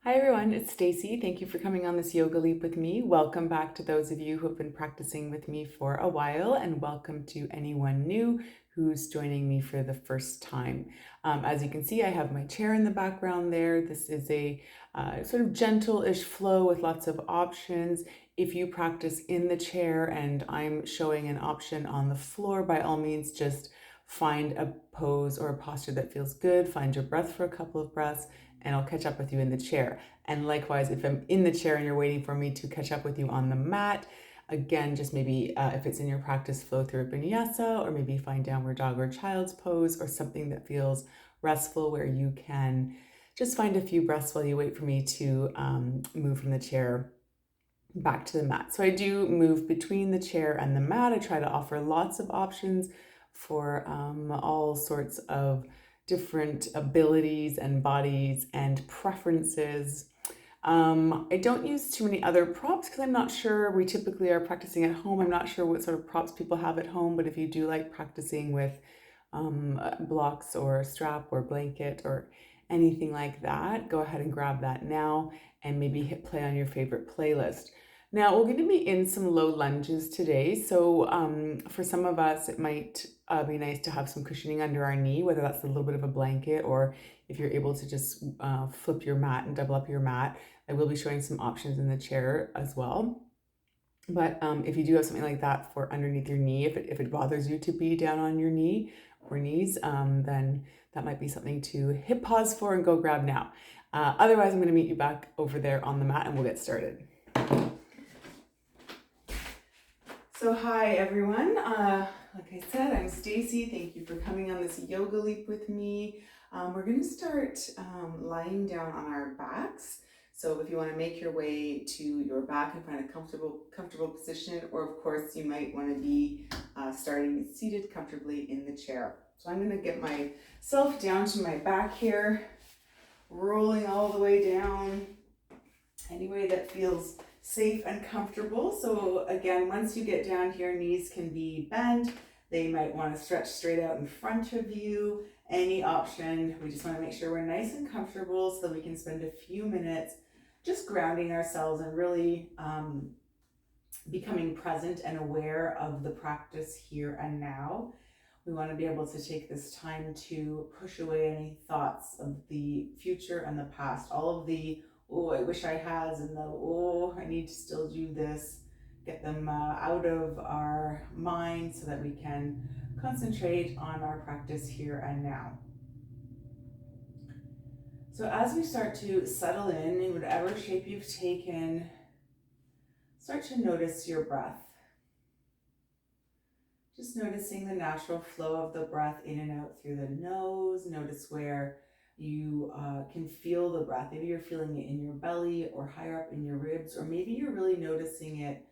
Hi everyone, it's Stacy. Thank you for coming on this yoga leap with me. Welcome back to those of you who have been practicing with me for a while, and welcome to anyone new who's joining me for the first time. As you can see, I have my chair in the background there. This is a sort of gentle-ish flow with lots of options. If you practice in the chair and I'm showing an option on the floor, by all means, just find a pose or a posture that feels good. Find your breath for a couple of breaths, and I'll catch up with you in the chair. And likewise, if I'm in the chair and you're waiting for me to catch up with you on the mat, again, just maybe if it's in your practice, flow through a vinyasa, or maybe find downward dog or child's pose, or something that feels restful where you can just find a few breaths while you wait for me to move from the chair back to the mat. So I do move between the chair and the mat. I try to offer lots of options for all sorts of different abilities and bodies and preferences. I don't use too many other props because I'm not sure. We typically are practicing at home. I'm not sure what sort of props people have at home, but if you do like practicing with blocks or a strap or blanket or anything like that, go ahead and grab that now and maybe hit play on your favorite playlist. Now, we're going to be in some low lunges today. So for some of us, it might be nice to have some cushioning under our knee, whether that's a little bit of a blanket or if you're able to just flip your mat and double up your mat. I will be showing some options in the chair as well. But if you do have something like that for underneath your knee, if it bothers you to be down on your knee or knees, then that might be something to hit pause for and go grab now. Otherwise, I'm going to meet you back over there on the mat and we'll get started. So hi everyone, like I said, I'm Stacy. Thank you for coming on this yoga leap with me. We're going to start lying down on our backs. So if you want to make your way to your back and find a comfortable position, or of course you might want to be starting seated comfortably in the chair. So I'm going to get myself down to my back here, rolling all the way down any way that feels safe and comfortable. So again, once you get down here, knees can be bent. They might want to stretch straight out in front of you. Any option. We just want to make sure we're nice and comfortable so that we can spend a few minutes just grounding ourselves and really becoming present and aware of the practice here and now. We want to be able to take this time to push away any thoughts of the future and the past, all of the oh, I wish I had, and the oh, I need to still do this. Get them out of our mind so that we can concentrate on our practice here and now. So as we start to settle in whatever shape you've taken, start to notice your breath. Just noticing the natural flow of the breath in and out through the nose. Notice where you can feel the breath. Maybe you're feeling it in your belly or higher up in your ribs, or maybe you're really noticing it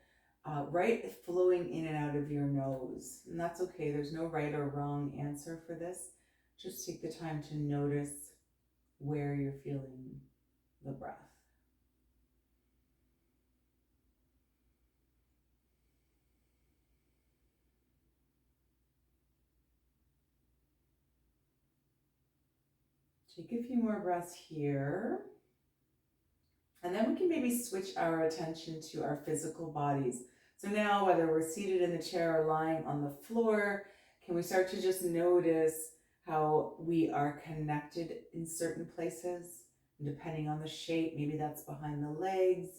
right flowing in and out of your nose. And that's okay. There's no right or wrong answer for this. Just take the time to notice where you're feeling the breath. Take a few more breaths here. And then we can maybe switch our attention to our physical bodies. So now, whether we're seated in the chair or lying on the floor, can we start to just notice how we are connected in certain places? And depending on the shape, maybe that's behind the legs,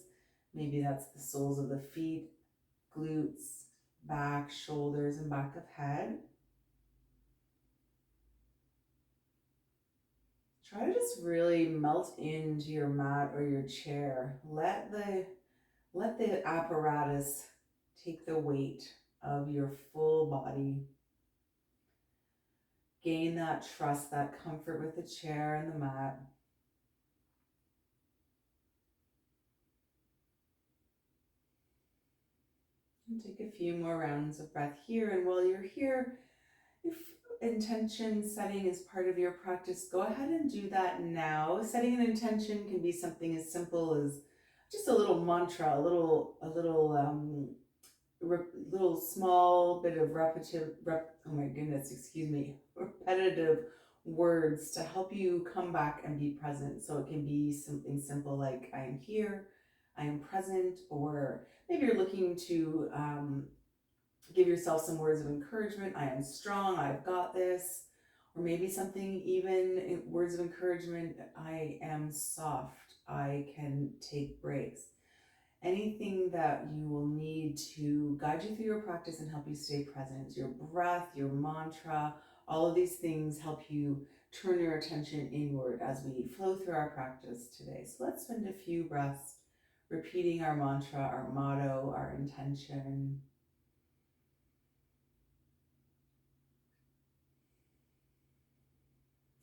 maybe that's the soles of the feet, glutes, back, shoulders, and back of head. Try to just really melt into your mat or your chair. Let the apparatus take the weight of your full body. Gain that trust, that comfort with the chair and the mat. And take a few more rounds of breath here. And while you're here, if intention setting is part of your practice, go ahead and do that now. Setting an intention can be something as simple as just a little mantra, a little small bit of repetitive words to help you come back and be present. So it can be something simple like I am here, I am present, or maybe you're looking to give yourself some words of encouragement. I am strong, I've got this. Or maybe something even words of encouragement. I am soft, I can take breaks. Anything that you will need to guide you through your practice and help you stay present. Your breath, your mantra, all of these things help you turn your attention inward as we flow through our practice today. So let's spend a few breaths repeating our mantra, our motto, our intention.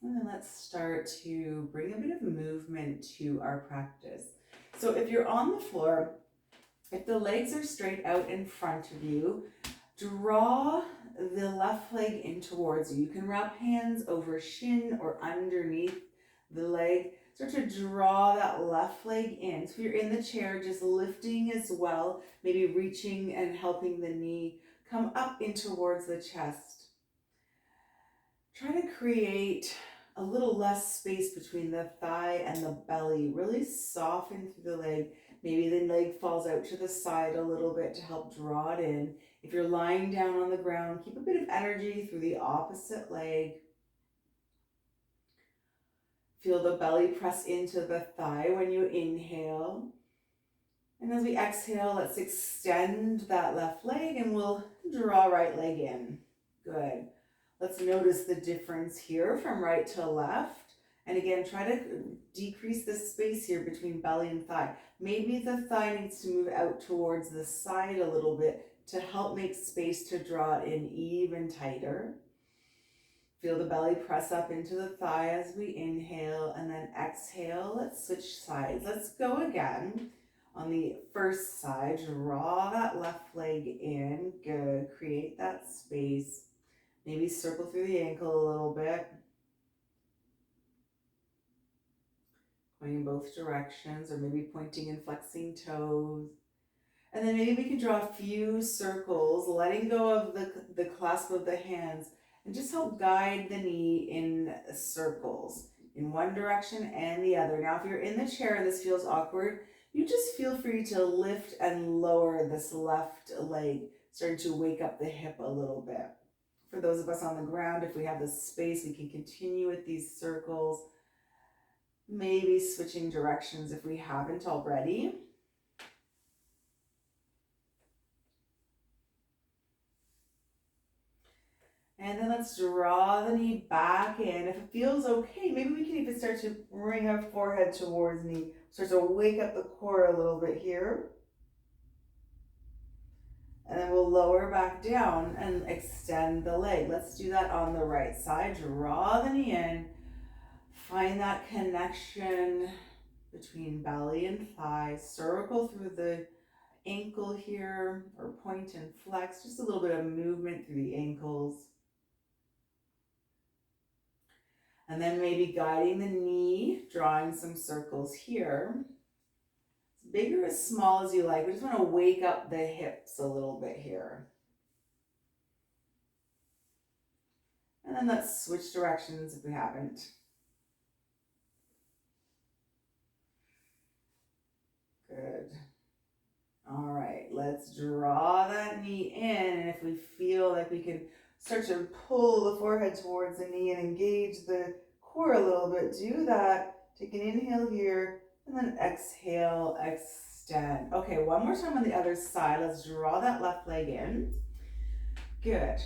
And then let's start to bring a bit of movement to our practice. So if you're on the floor, if the legs are straight out in front of you, draw the left leg in towards you. You can wrap hands over shin or underneath the leg. Start to draw that left leg in. So if you're in the chair, just lifting as well, maybe reaching and helping the knee come up in towards the chest. Try to create a little less space between the thigh and the belly. Really soften through the leg. Maybe the leg falls out to the side a little bit to help draw it in. If you're lying down on the ground, keep a bit of energy through the opposite leg. Feel the belly press into the thigh when you inhale. And as we exhale, let's extend that left leg and we'll draw right leg in. Good. Let's notice the difference here from right to left. And again, try to decrease the space here between belly and thigh. Maybe the thigh needs to move out towards the side a little bit to help make space to draw it in even tighter. Feel the belly press up into the thigh as we inhale, and then exhale. Let's switch sides. Let's go again. On the first side, draw that left leg in. Good. Create that space. Maybe circle through the ankle a little bit. Going in both directions, or maybe pointing and flexing toes. And then maybe we can draw a few circles, letting go of the clasp of the hands, and just help guide the knee in circles in one direction and the other. Now, if you're in the chair and this feels awkward, you just feel free to lift and lower this left leg, starting to wake up the hip a little bit. For those of us on the ground, if we have the space, we can continue with these circles, maybe switching directions if we haven't already. And then let's draw the knee back in. If it feels okay, maybe we can even start to bring our forehead towards the knee. Start to wake up the core a little bit here. And then we'll lower back down and extend the leg. Let's do that on the right side. Draw the knee in. Find that connection between belly and thigh. Circle through the ankle here, or point and flex. Just a little bit of movement through the ankles. And then maybe guiding the knee, drawing some circles here. As big or as small as you like. We just want to wake up the hips a little bit here. And then let's switch directions if we haven't. Good. All right, let's draw that knee in. And if we feel like we can start to pull the forehead towards the knee and engage the core a little bit, do that. Take an inhale here and then exhale, extend. Okay, one more time on the other side. Let's draw that left leg in. Good.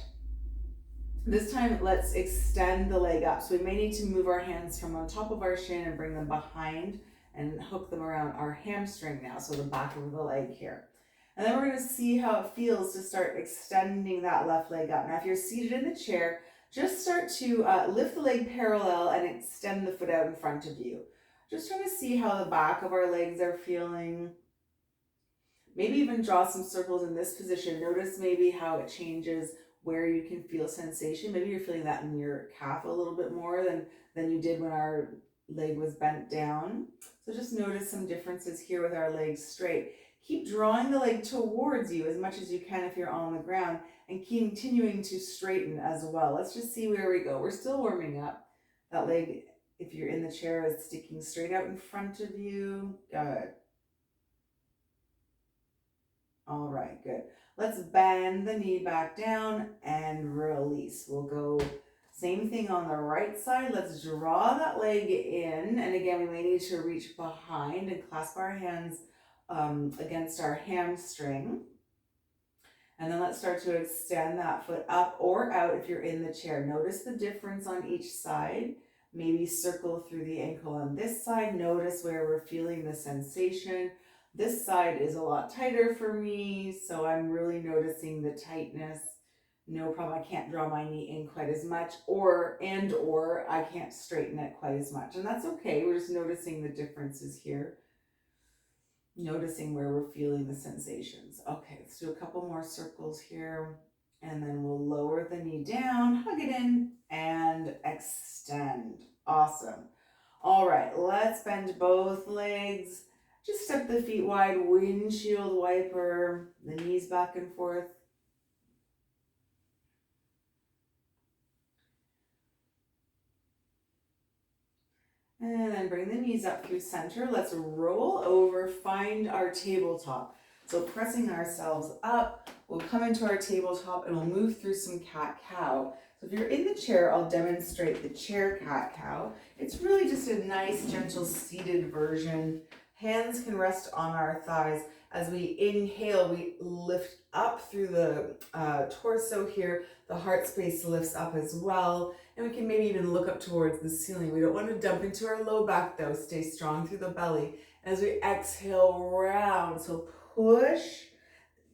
This time, let's extend the leg up. So we may need to move our hands from on top of our shin and bring them behind and hook them around our hamstring now, so the back of the leg here. And then we're going to see how it feels to start extending that left leg up. Now, if you're seated in the chair, just start to lift the leg parallel and extend the foot out in front of you. Just trying to see how the back of our legs are feeling. Maybe even draw some circles in this position. Notice maybe how it changes where you can feel sensation. Maybe you're feeling that in your calf a little bit more than you did when our leg was bent down. So just notice some differences here with our legs straight. Keep drawing the leg towards you as much as you can if you're on the ground, and keep continuing to straighten as well. Let's just see where we go. We're still warming up. That leg, if you're in the chair, is sticking straight out in front of you. Good. All right, good. Let's bend the knee back down and release. We'll go same thing on the right side. Let's draw that leg in. And again, we may need to reach behind and clasp our hands against our hamstring. And then let's start to extend that foot up or out if you're in the chair. Notice the difference on each side. Maybe circle through the ankle on this side. Notice where we're feeling the sensation. This side is a lot tighter for me, so I'm really noticing the tightness. No problem, I can't draw my knee in quite as much, or I can't straighten it quite as much. And that's okay, we're just noticing the differences here. Noticing where we're feeling the sensations. Okay, let's do a couple more circles here. And then we'll lower the knee down, hug it in, and extend. Awesome. All right, let's bend both legs. Just step the feet wide, windshield wiper, the knees back and forth. And then bring the knees up through center. Let's roll over, find our tabletop. So pressing ourselves up, we'll come into our tabletop and we'll move through some cat-cow. So if you're in the chair, I'll demonstrate the chair cat-cow. It's really just a nice, gentle, seated version. Hands can rest on our thighs. As we inhale, we lift up through the torso here. The heart space lifts up as well. And we can maybe even look up towards the ceiling. We don't want to dump into our low back though. Stay strong through the belly. As we exhale, round. So push,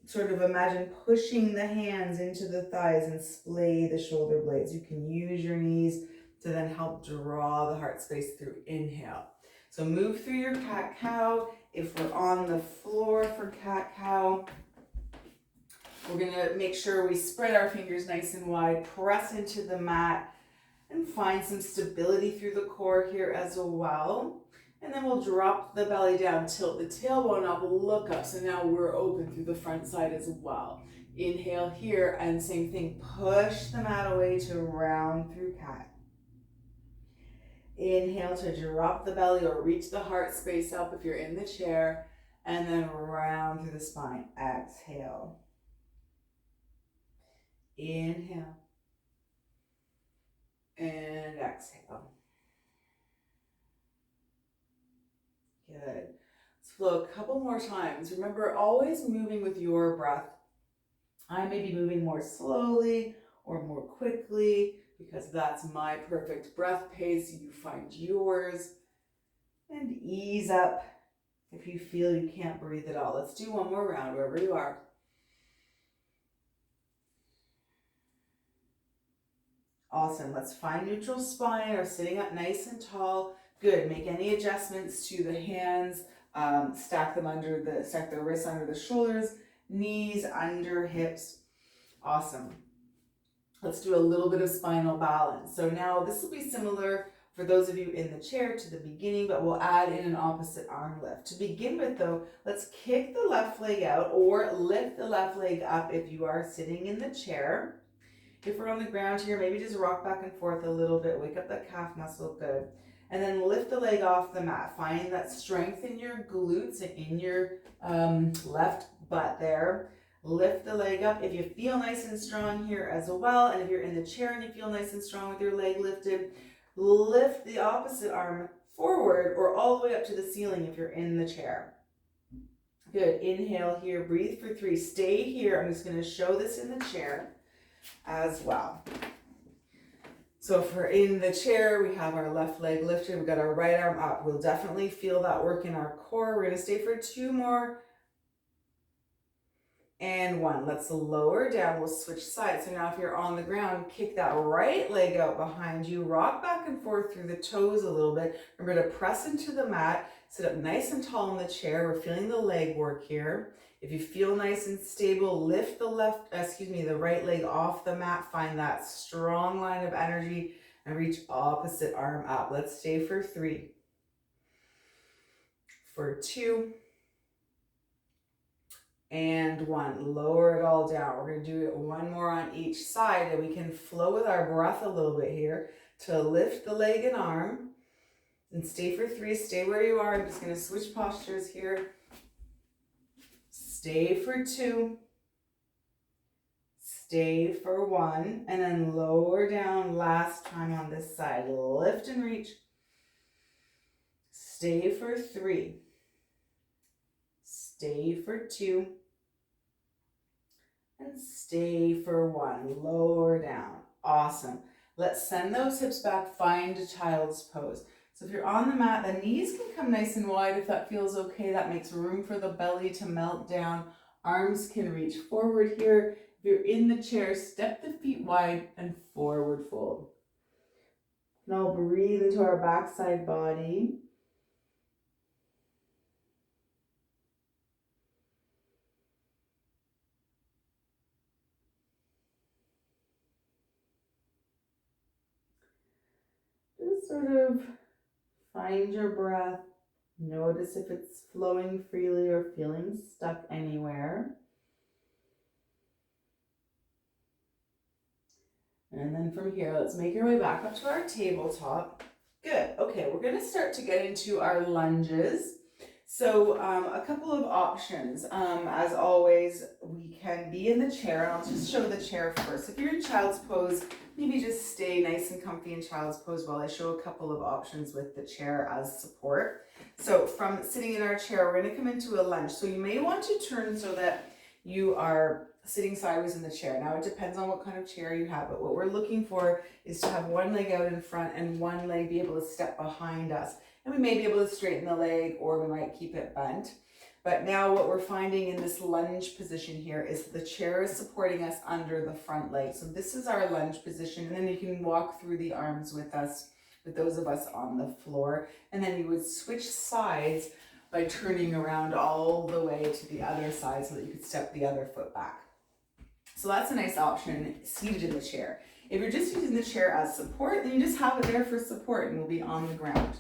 sort of imagine pushing the hands into the thighs and splay the shoulder blades. You can use your knees to then help draw the heart space through. Inhale. So move through your cat-cow. If we're on the floor for cat-cow, we're gonna make sure we spread our fingers nice and wide, press into the mat, and find some stability through the core here as well. And then we'll drop the belly down, tilt the tailbone up, look up. So now we're open through the front side as well. Inhale here, and same thing, push the mat away to round through cat. Inhale to drop the belly or reach the heart space up if you're in the chair, and then round through the spine. Exhale. Inhale. And exhale. Good. Let's flow a couple more times. Remember, always moving with your breath. I may be moving more slowly or more quickly because that's my perfect breath pace. You find yours. And ease up if you feel you can't breathe at all. Let's do one more round wherever you are. Awesome. Let's find neutral spine or sitting up nice and tall. Good. Make any adjustments to the hands. Stack the wrists under the shoulders, knees under hips. Awesome. Let's do a little bit of spinal balance. So now this will be similar for those of you in the chair to the beginning, but we'll add in an opposite arm lift. To begin with though, let's kick the left leg out or lift the left leg up if you are sitting in the chair. If we're on the ground here, maybe just rock back and forth a little bit, wake up that calf muscle, good. And then lift the leg off the mat. Find that strength in your glutes and in your left butt there. Lift the leg up if you feel nice and strong here as well. And if you're in the chair and you feel nice and strong with your leg lifted, lift the opposite arm forward or all the way up to the ceiling if you're in the chair. Good. Inhale here. Breathe for 3. Stay here. I'm just going to show this in the chair as well. So if we're in the chair, we have our left leg lifted, we've got our right arm up. We'll definitely feel that work in our core. We're going to stay for 2 more. And 1. Let's lower down. We'll switch sides. So now if you're on the ground, kick that right leg out behind you. Rock back and forth through the toes a little bit. Remember to press into the mat. Sit up nice and tall in the chair. We're feeling the leg work here. If you feel nice and stable, lift the right leg off the mat. Find that strong line of energy and reach opposite arm up. Let's stay for 3. For 2. And 1. Lower it all down. We're going to do it 1 more on each side, and we can flow with our breath a little bit here. to lift the leg and arm, and stay for 3. Stay where you are. I'm just going to switch postures here. Stay for 2. Stay for 1, and then lower down last time on this side. Lift and reach. Stay for 3. Stay for 2. And stay for 1. Lower down. Awesome. Let's send those hips back. Find a child's pose. So if you're on the mat, the knees can come nice and wide if that feels okay. That makes room for the belly to melt down. Arms can reach forward here. If you're in the chair, step the feet wide and forward fold. Now breathe into our backside body. Just sort of find your breath. Notice if it's flowing freely or feeling stuck anywhere. And then from here, let's make our way back up to our tabletop. Good. Okay, we're going to start to get into our lunges. So a couple of options. As always, we can be in the chair, and I'll just show the chair first. If you're in child's pose, maybe just stay nice and comfy in child's pose while I show a couple of options with the chair as support. So from sitting in our chair, we're going to come into a lunge. So you may want to turn so that you are sitting sideways in the chair. Now it depends on what kind of chair you have, but what we're looking for is to have one leg out in front and one leg be able to step behind us. And we may be able to straighten the leg, or we might keep it bent. But now what we're finding in this lunge position here is the chair is supporting us under the front leg. So this is our lunge position, and then you can walk through the arms with us, with those of us on the floor. And then you would switch sides by turning around all the way to the other side so that you could step the other foot back. So that's a nice option, seated in the chair. If you're just using the chair as support, then you just have it there for support and we'll be on the ground.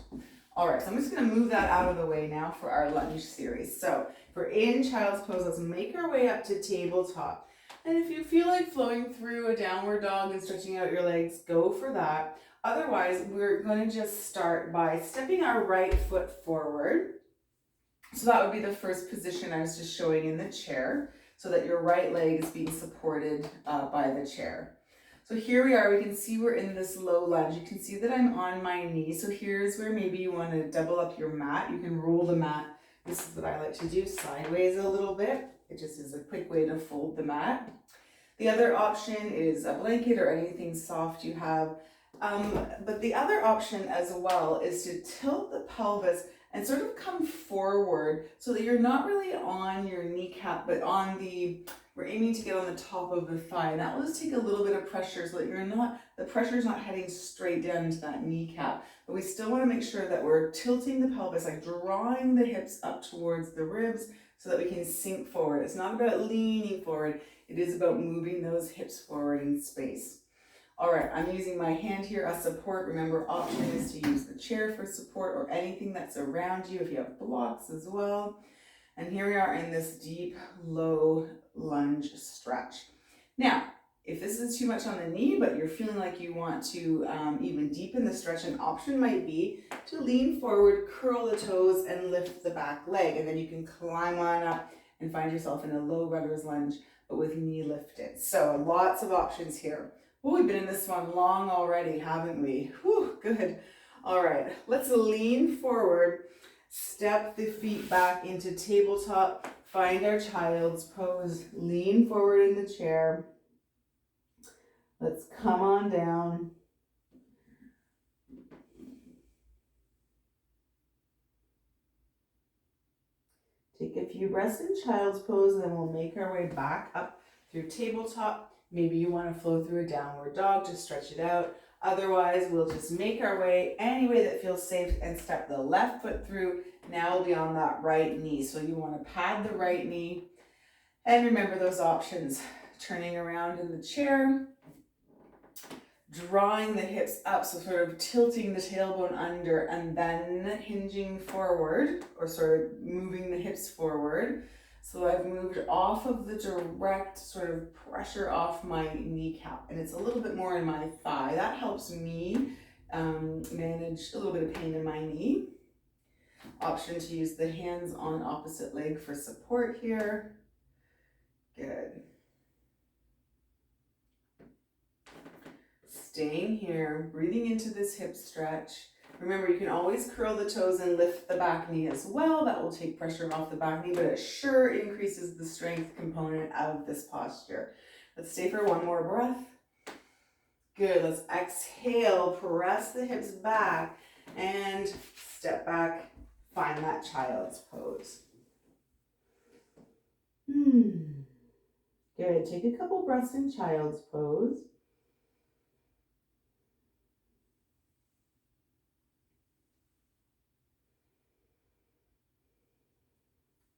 All right, so I'm just going to move that out of the way now for our lunge series. So if we're in child's pose, let's make our way up to tabletop. And if you feel like flowing through a downward dog and stretching out your legs, go for that. Otherwise, we're going to just start by stepping our right foot forward. So that would be the first position I was just showing in the chair, so that your right leg is being supported by the chair. So here we are, we can see we're in this low lunge. You can see that I'm on my knee. So here's where maybe you want to double up your mat. You can roll the mat. This is what I like to do, sideways a little bit. It just is a quick way to fold the mat. The other option is a blanket or anything soft you have. But the other option as well is to tilt the pelvis and sort of come forward so that you're not really on your kneecap, but on we're aiming to get on the top of the thigh. And that will just take a little bit of pressure so that the pressure is not heading straight down into that kneecap. But we still want to make sure that we're tilting the pelvis, like drawing the hips up towards the ribs so that we can sink forward. It's not about leaning forward. It is about moving those hips forward in space. All right, I'm using my hand here as support. Remember, option is to use the chair for support or anything that's around you if you have blocks as well. And here we are in this deep, low lunge stretch. Now, if this is too much on the knee, but you're feeling like you want to even deepen the stretch, an option might be to lean forward, curl the toes, and lift the back leg. And then you can climb on up and find yourself in a low runner's lunge, but with knee lifted. So lots of options here. Oh, we've been in this one long already, haven't we? Whew, good. All right, let's lean forward, step the feet back into tabletop, find our child's pose, lean forward in the chair. Let's come on down. Take a few breaths in child's pose, and then we'll make our way back up through tabletop. Maybe you want to flow through a downward dog, just stretch it out. Otherwise, we'll just make our way any way that feels safe and step the left foot through. Now we'll be on that right knee. So you want to pad the right knee. And remember those options. Turning around in the chair. Drawing the hips up, so sort of tilting the tailbone under and then hinging forward, or sort of moving the hips forward. So I've moved off of the direct sort of pressure off my kneecap, and it's a little bit more in my thigh. That helps me manage a little bit of pain in my knee. Option to use the hands on opposite leg for support here. Good. Staying here, breathing into this hip stretch. Remember, you can always curl the toes and lift the back knee as well. That will take pressure off the back knee, but it sure increases the strength component of this posture. Let's stay for one more breath. Good, let's exhale, press the hips back and step back, find that child's pose. Good, take a couple breaths in child's pose.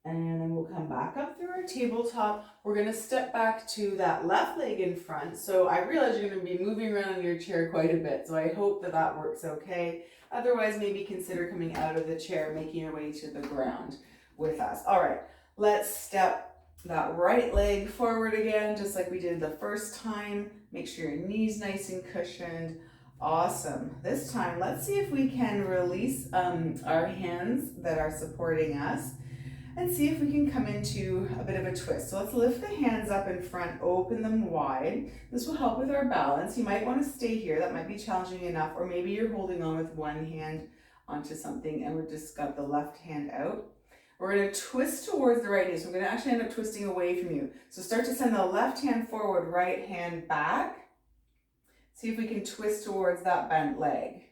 And then we'll come back up through our tabletop. We're gonna step back to that left leg in front. So I realize you're gonna be moving around in your chair quite a bit. So I hope that that works okay. Otherwise, maybe consider coming out of the chair, making your way to the ground with us. All right, let's step that right leg forward again, just like we did the first time. Make sure your knee's nice and cushioned. Awesome. This time, let's see if we can release our hands that are supporting us and see if we can come into a bit of a twist. So let's lift the hands up in front, open them wide. This will help with our balance. You might want to stay here. That might be challenging enough, or maybe you're holding on with one hand onto something and we're just got the left hand out. We're going to twist towards the right knee. So I'm going to actually end up twisting away from you. So start to send the left hand forward, right hand back. See if we can twist towards that bent leg.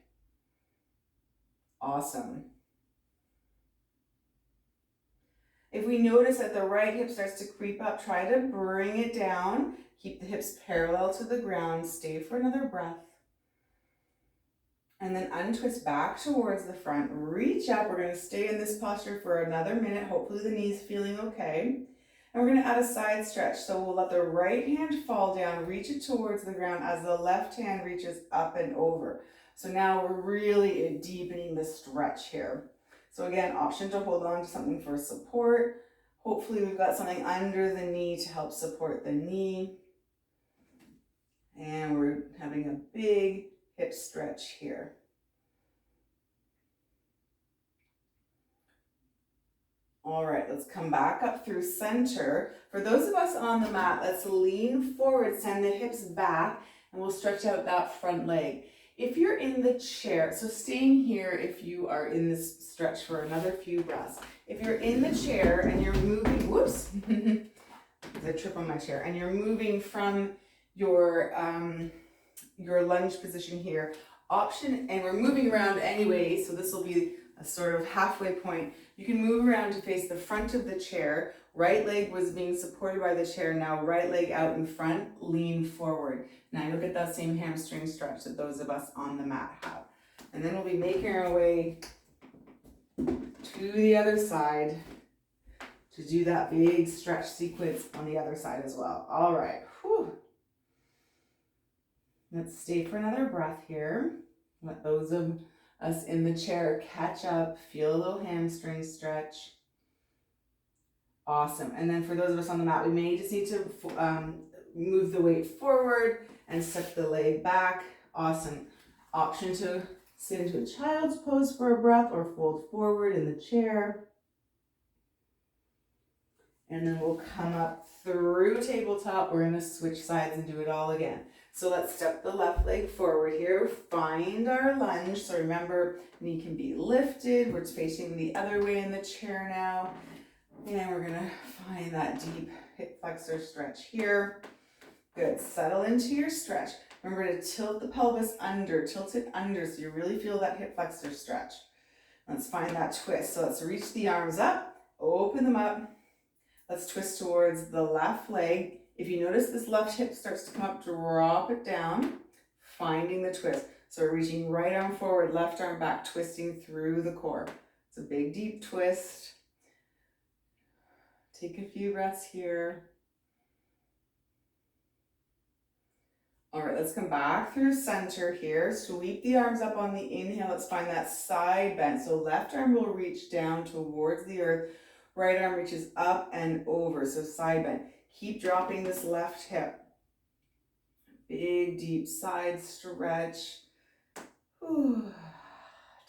Awesome. If we notice that the right hip starts to creep up, try to bring it down. Keep the hips parallel to the ground. Stay for another breath. And then untwist back towards the front. Reach up. We're going to stay in this posture for another minute. Hopefully the knee's feeling okay. And we're going to add a side stretch. So we'll let the right hand fall down, reach it towards the ground as the left hand reaches up and over. So now we're really deepening the stretch here. So again, option to hold on to something for support. Hopefully we've got something under the knee to help support the knee. And we're having a big hip stretch here. All right, let's come back up through center. For those of us on the mat, let's lean forward, send the hips back, and we'll stretch out that front leg. If you're in the chair, so staying here if you are in this stretch for another few breaths. If you're in the chair and you're moving, whoops, I trip on my chair, and you're moving from your lunge position here, option, and we're moving around anyway, so this will be a sort of halfway point. You can move around to face the front of the chair. Right leg was being supported by the chair. Now right leg out in front, lean forward. Now you'll get that same hamstring stretch that those of us on the mat have. And then we'll be making our way to the other side to do that big stretch sequence on the other side as well. All right. Whew. Let's stay for another breath here. Let those of us in the chair catch up, feel a little hamstring stretch. Awesome. And then for those of us on the mat, we may just need to move the weight forward and step the leg back. Awesome. Option to sit into a child's pose for a breath or fold forward in the chair. And then we'll come up through tabletop. We're going to switch sides and do it all again. So let's step the left leg forward here. Find our lunge. So remember, knee can be lifted. We're facing the other way in the chair now. And we're going to find that deep hip flexor stretch here. Good. Settle into your stretch. Remember to tilt the pelvis under. Tilt it under so you really feel that hip flexor stretch. Let's find that twist. So let's reach the arms up. Open them up. Let's twist towards the left leg. If you notice this left hip starts to come up, drop it down, finding the twist. So we're reaching right arm forward, left arm back, twisting through the core. It's a big, deep twist. Take a few breaths here. All right, let's come back through center here. Sweep the arms up on the inhale. Let's find that side bend. So left arm will reach down towards the earth. Right arm reaches up and over, so side bend. Keep dropping this left hip. Big, deep side stretch.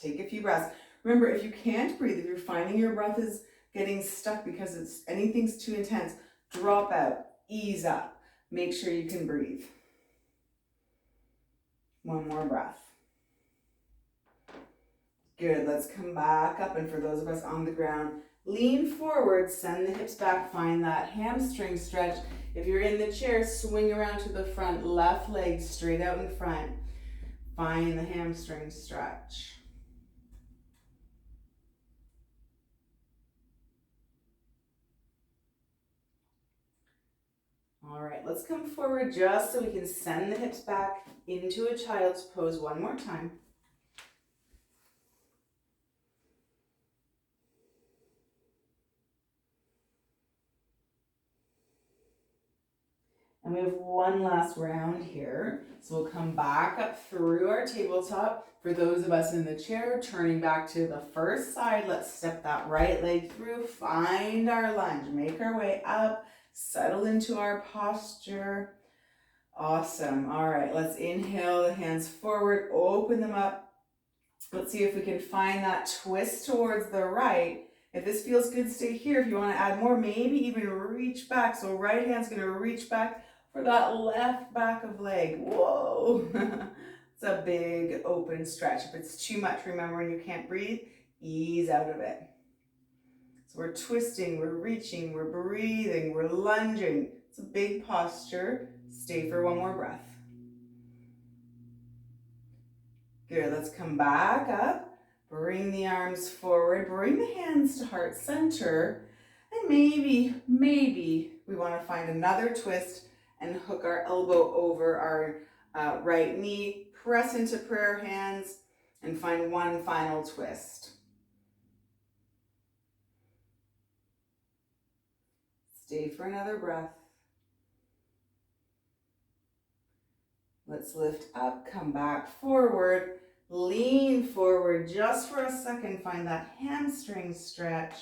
Take a few breaths. Remember, if you can't breathe, if you're finding your breath is getting stuck because anything's too intense, drop out, ease up. Make sure you can breathe. One more breath. Good, let's come back up, and for those of us on the ground, lean forward, send the hips back, find that hamstring stretch. If you're in the chair, swing around to the front, left leg straight out in front. Find the hamstring stretch. All right, let's come forward just so we can send the hips back into a child's pose one more time. And we have one last round here. So we'll come back up through our tabletop. For those of us in the chair, turning back to the first side, let's step that right leg through, find our lunge, make our way up, settle into our posture. Awesome. All right, let's inhale the hands forward, open them up. Let's see if we can find that twist towards the right. If this feels good, stay here. If you want to add more, maybe even reach back. So right hand's going to reach back for that left back of leg. Whoa. It's a big open stretch. If it's too much, remember when you can't breathe, ease out of it. So we're twisting, we're reaching, we're breathing, we're lunging. It's a big posture. Stay for one more breath. Good, let's come back up. Bring the arms forward, bring the hands to heart center. And maybe we want to find another twist and hook our elbow over our right knee. Press into prayer hands and find one final twist. Stay for another breath. Let's lift up, come back forward, lean forward just for a second, find that hamstring stretch.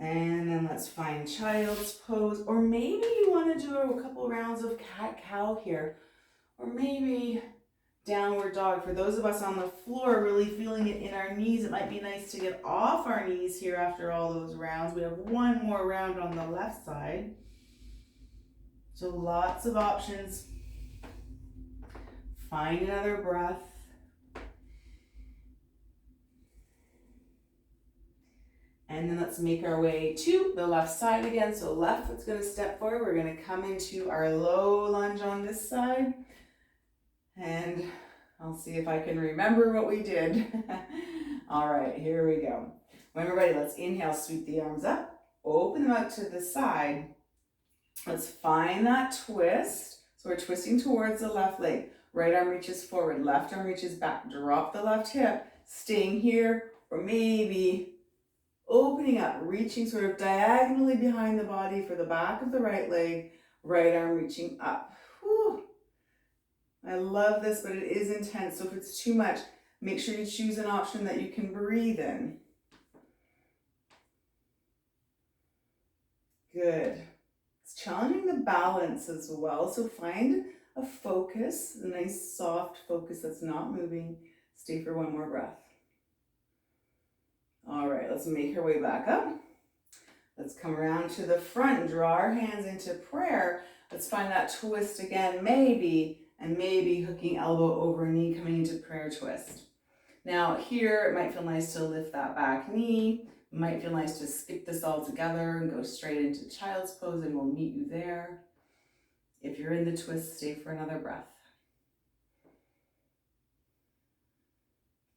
And then let's find child's pose, or maybe you want to do a couple rounds of cat-cow here, or maybe downward dog. For those of us on the floor really feeling it in our knees, it might be nice to get off our knees here after all those rounds. We have one more round on the left side. So lots of options. Find another breath. And then let's make our way to the left side again. So left foot's going to step forward. We're going to come into our low lunge on this side. And I'll see if I can remember what we did. All right, here we go. When we're ready, let's inhale, sweep the arms up, open them out to the side. Let's find that twist. So we're twisting towards the left leg. Right arm reaches forward, left arm reaches back. Drop the left hip, staying here, or maybe opening up, reaching sort of diagonally behind the body for the back of the right leg, right arm reaching up. Whew. I love this, but it is intense. So if it's too much, make sure you choose an option that you can breathe in. Good. It's challenging the balance as well. So find a focus, a nice soft focus that's not moving. Stay for one more breath. All right, let's make our way back up. Let's come around to the front, draw our hands into prayer. Let's find that twist again, maybe hooking elbow over knee, coming into prayer twist. Now here, it might feel nice to lift that back knee. It might feel nice to skip this all together and go straight into child's pose, and we'll meet you there. If you're in the twist, stay for another breath.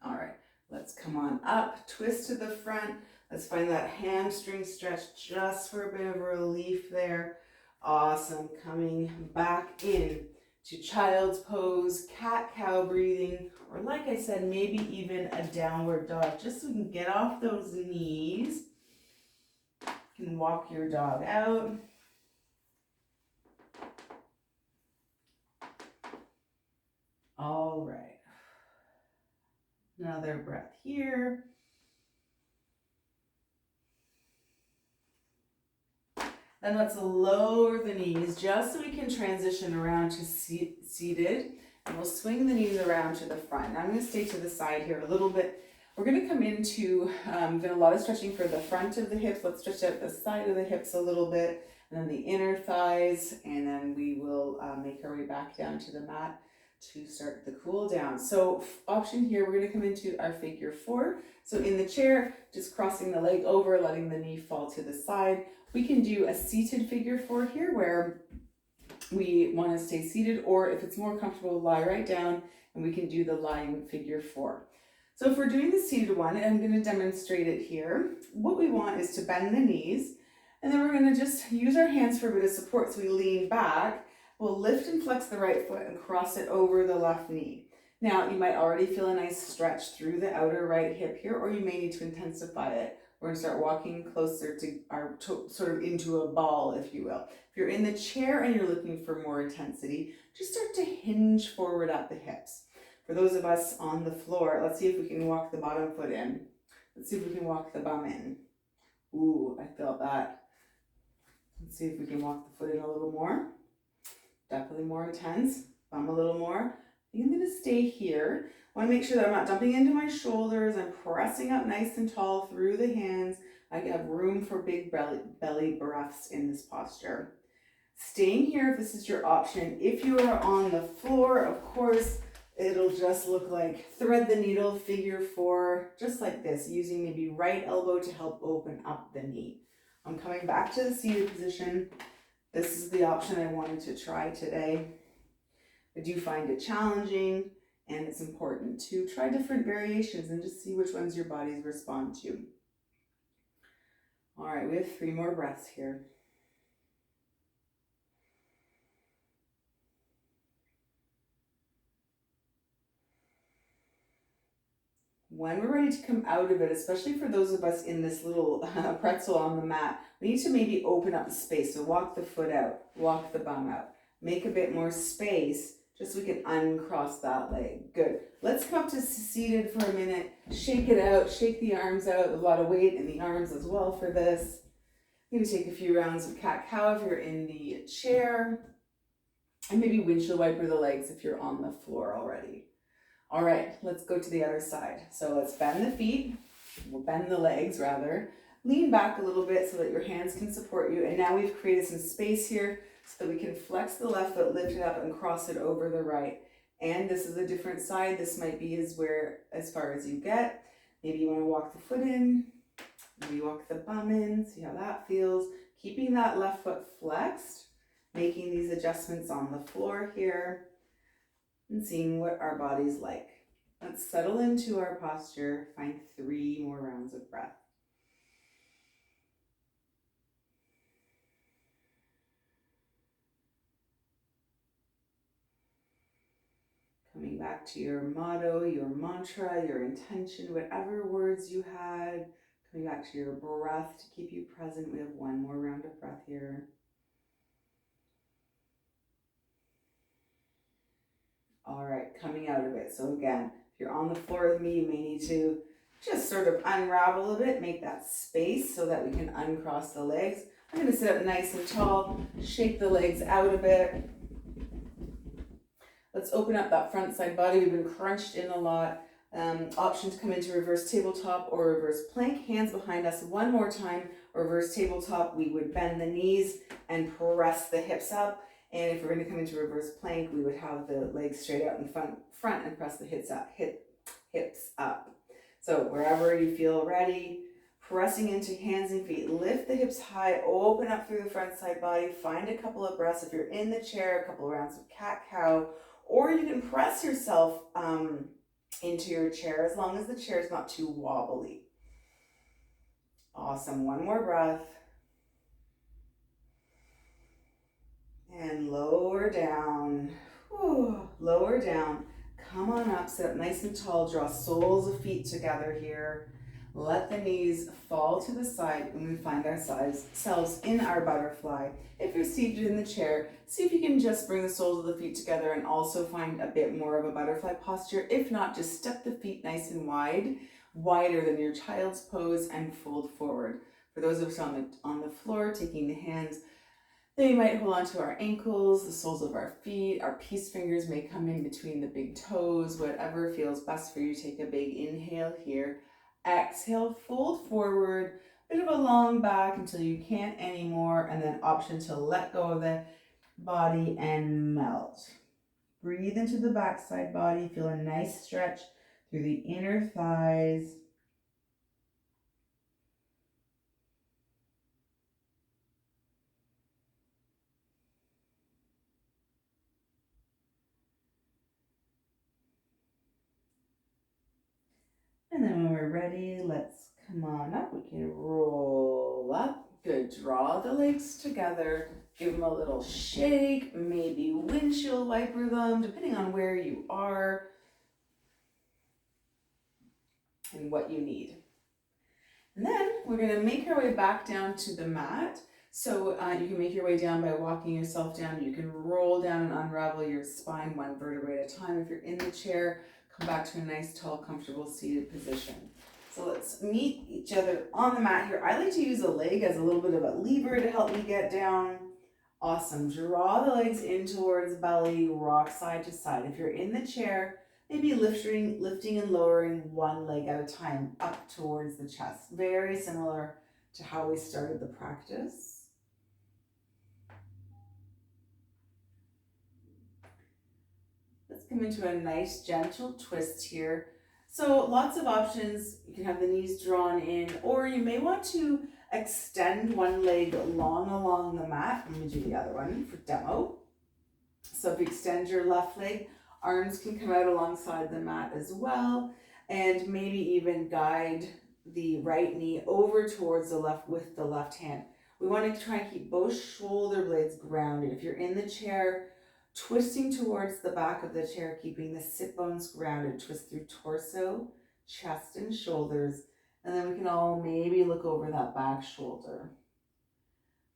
All right, let's come on up, twist to the front. Let's find that hamstring stretch just for a bit of relief there. Awesome, coming back in to child's pose, cat-cow breathing, or like I said, maybe even a downward dog, just so we can get off those knees. You can walk your dog out. All right. Another breath here. Then let's lower the knees just so we can transition around to seated. And we'll swing the knees around to the front. Now I'm going to stay to the side here a little bit. We're going to come into, a lot of stretching for the front of the hips. Let's stretch out the side of the hips a little bit, and then the inner thighs, and then we will make our way back down to the mat to start the cool down. So option here, we're going to come into our figure 4. So in the chair, just crossing the leg over, letting the knee fall to the side. We can do a seated figure 4 here where we want to stay seated, or if it's more comfortable, lie right down, and we can do the lying figure 4. So if we're doing the seated one, and I'm going to demonstrate it here, what we want is to bend the knees, and then we're going to just use our hands for a bit of support. So we lean back, we'll lift and flex the right foot and cross it over the left knee. Now you might already feel a nice stretch through the outer right hip here, or you may need to intensify it. We're going to start walking closer to our sort of into a ball, if you will. If you're in the chair and you're looking for more intensity, just start to hinge forward at the hips. For those of us on the floor, let's see if we can walk the bottom foot in. Let's see if we can walk the bum in. Ooh, I felt that. Let's see if we can walk the foot in a little more. Definitely more intense. Bum a little more. I think I'm going to stay here. I want to make sure that I'm not dumping into my shoulders. I'm pressing up nice and tall through the hands. I have room for big belly breaths in this posture. Staying here if this is your option. If you are on the floor, of course, it'll just look like thread the needle, figure 4, just like this, using maybe right elbow to help open up the knee. I'm coming back to the seated position. This is the option I wanted to try today. I do find it challenging, and it's important to try different variations and just see which ones your bodies respond to. All right, we have 3 more breaths here. When we're ready to come out of it, especially for those of us in this little pretzel on the mat, we need to maybe open up the space. So walk the foot out, walk the bum out, make a bit more space just so we can uncross that leg. Good. Let's come up to seated for a minute. Shake it out, shake the arms out. There's a lot of weight in the arms as well for this. I'm going to take a few rounds of cat-cow if you're in the chair, and maybe windshield wiper the legs if you're on the floor already. All right, let's go to the other side. So let's bend the feet, we'll bend the legs rather. Lean back a little bit so that your hands can support you. And now we've created some space here so that we can flex the left foot, lift it up and cross it over the right. And this is a different side. This might be as far as you get. Maybe you want to walk the foot in, maybe walk the bum in, see how that feels. Keeping that left foot flexed, making these adjustments on the floor here, and seeing what our body's like. Let's settle into our posture, find 3 more rounds of breath. Coming back to your motto, your mantra, your intention, whatever words you had. Coming back to your breath to keep you present. We have 1 more round of breath here. All right, coming out of it. So again, if you're on the floor with me, you may need to just sort of unravel a bit, make that space so that we can uncross the legs. I'm going to sit up nice and tall, shake the legs out a bit. Let's open up that front side body. We've been crunched in a lot. Option to come into reverse tabletop or reverse plank. Hands behind us 1 more time. Reverse tabletop, we would bend the knees and press the hips up. And if we're going to come into reverse plank, we would have the legs straight out in front and press the hips up. So wherever you feel ready, pressing into hands and feet, lift the hips high, open up through the front side body, find a couple of breaths. If you're in the chair, a couple of rounds of cat-cow, or you can press yourself into your chair as long as the chair is not too wobbly. Awesome. 1 more breath. And lower down. Whew. Lower down. Come on up, sit up nice and tall. Draw soles of feet together here. Let the knees fall to the side when we find ourselves in our butterfly. If you're seated in the chair, see if you can just bring the soles of the feet together and also find a bit more of a butterfly posture. If not, just step the feet nice and wide, wider than your child's pose, and fold forward. For those of us on the floor, taking the hands Then we might hold on to our ankles, the soles of our feet. Our peace fingers may come in between the big toes, whatever feels best for you. Take a big inhale here. Exhale, fold forward, bit of a long back until you can't anymore, and then option to let go of the body and melt. Breathe into the backside body. Feel a nice stretch through the inner thighs. And then when we're ready, let's come on up. We can roll up. Good. Draw the legs together. Give them a little shake. Maybe windshield wiper them, depending on where you are and what you need. And then we're going to make our way back down to the mat. So you can make your way down by walking yourself down. You can roll down and unravel your spine one vertebrae at a time. If you're in the chair, come back to a nice, tall, comfortable seated position. So let's meet each other on the mat here. I like to use a leg as a little bit of a lever to help me get down. Awesome. Draw the legs in towards belly, rock side to side. If you're in the chair, maybe lifting and lowering one leg at a time up towards the chest. Very similar to how we started the practice. Let's come into a nice gentle twist here. So lots of options. You can have the knees drawn in, or you may want to extend one leg long along the mat. Let me do the other one for demo. So if you extend your left leg, arms can come out alongside the mat as well, and maybe even guide the right knee over towards the left with the left hand. We want to try and keep both shoulder blades grounded. If you're in the chair, twisting towards the back of the chair, keeping the sit bones grounded. Twist through torso, chest, and shoulders, and then we can all maybe look over that back shoulder.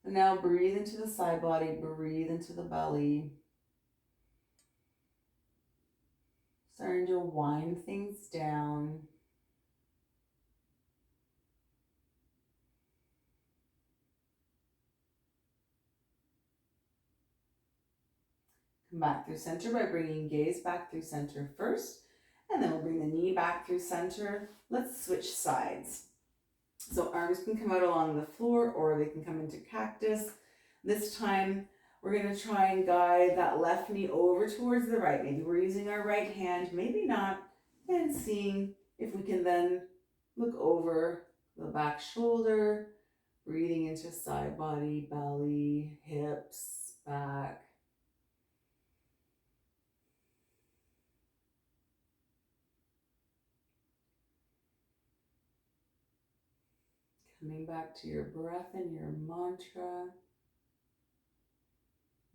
And now breathe into the side body, breathe into the belly. Starting to wind things down. Come back through center by bringing gaze back through center first, and then we'll bring the knee back through center. Let's switch sides. So arms can come out along the floor or they can come into cactus. This time we're going to try and guide that left knee over towards the right. Maybe we're using our right hand, maybe not, and seeing if we can then look over the back shoulder, breathing into side body, belly, hips, back. Coming back to your breath and your mantra.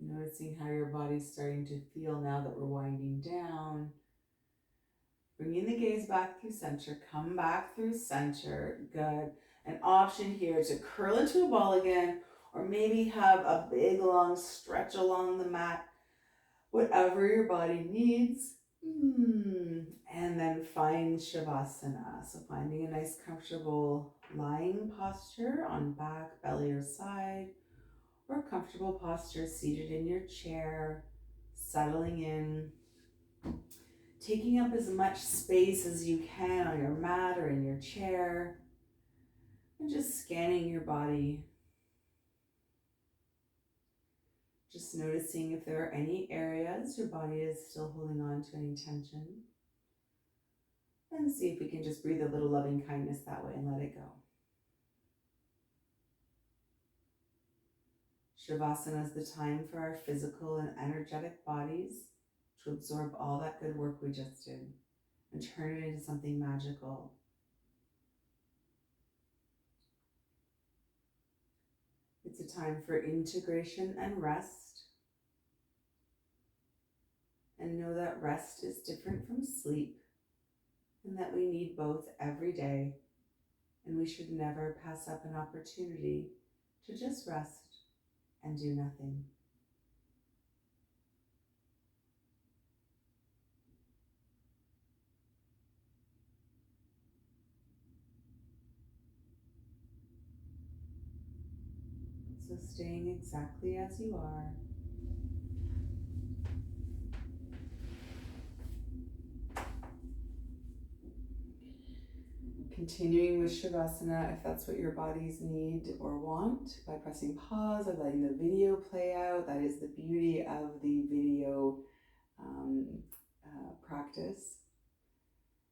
Noticing how your body's starting to feel now that we're winding down. Bringing the gaze back through center. Come back through center. Good. An option here to curl into a ball again, or maybe have a big long stretch along the mat. Whatever your body needs. And then find Shavasana. So finding a nice comfortable lying posture on back, belly, or side, or a comfortable posture seated in your chair, settling in, taking up as much space as you can on your mat or in your chair, and just scanning your body. Just noticing if there are any areas your body is still holding on to any tension. And see if we can just breathe a little loving kindness that way and let it go. Shavasana is the time for our physical and energetic bodies to absorb all that good work we just did and turn it into something magical. It's a time for integration and rest. And know that rest is different from sleep, and that we need both every day, and we should never pass up an opportunity to just rest and do nothing. So staying exactly as you are. Continuing with Shavasana if that's what your bodies need or want, by pressing pause or letting the video play out. That is the beauty of the video practice.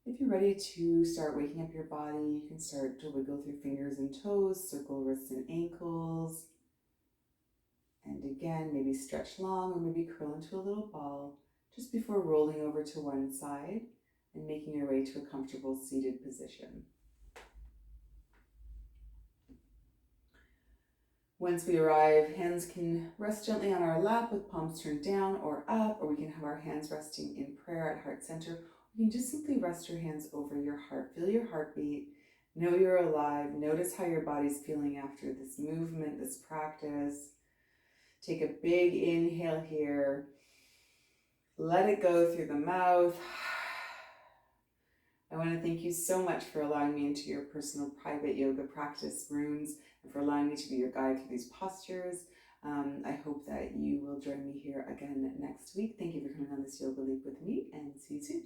If you're ready to start waking up your body, you can start to wiggle through fingers and toes, circle wrists and ankles. And again, maybe stretch long or maybe curl into a little ball just before rolling over to one side and making your way to a comfortable seated position. Once we arrive, hands can rest gently on our lap with palms turned down or up, or we can have our hands resting in prayer at heart center. You can just simply rest your hands over your heart. Feel your heartbeat. Know you're alive. Notice how your body's feeling after this movement, this practice. Take a big inhale here. Let it go through the mouth. I want to thank you so much for allowing me into your personal private yoga practice rooms and for allowing me to be your guide through these postures. I hope that you will join me here again next week. Thank you for coming on this yoga leap with me, and see you soon.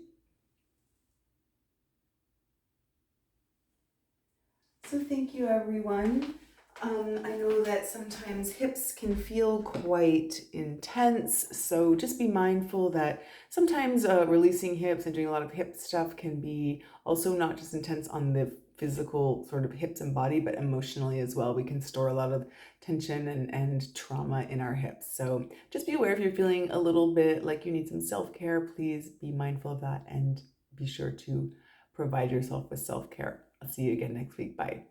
So thank you, everyone. I know that sometimes hips can feel quite intense, so just be mindful that sometimes releasing hips and doing a lot of hip stuff can be also not just intense on the physical sort of hips and body, but emotionally as well. We can store a lot of tension and trauma in our hips. So just be aware if you're feeling a little bit like you need some self-care, please be mindful of that and be sure to provide yourself with self-care. I'll see you again next week. Bye.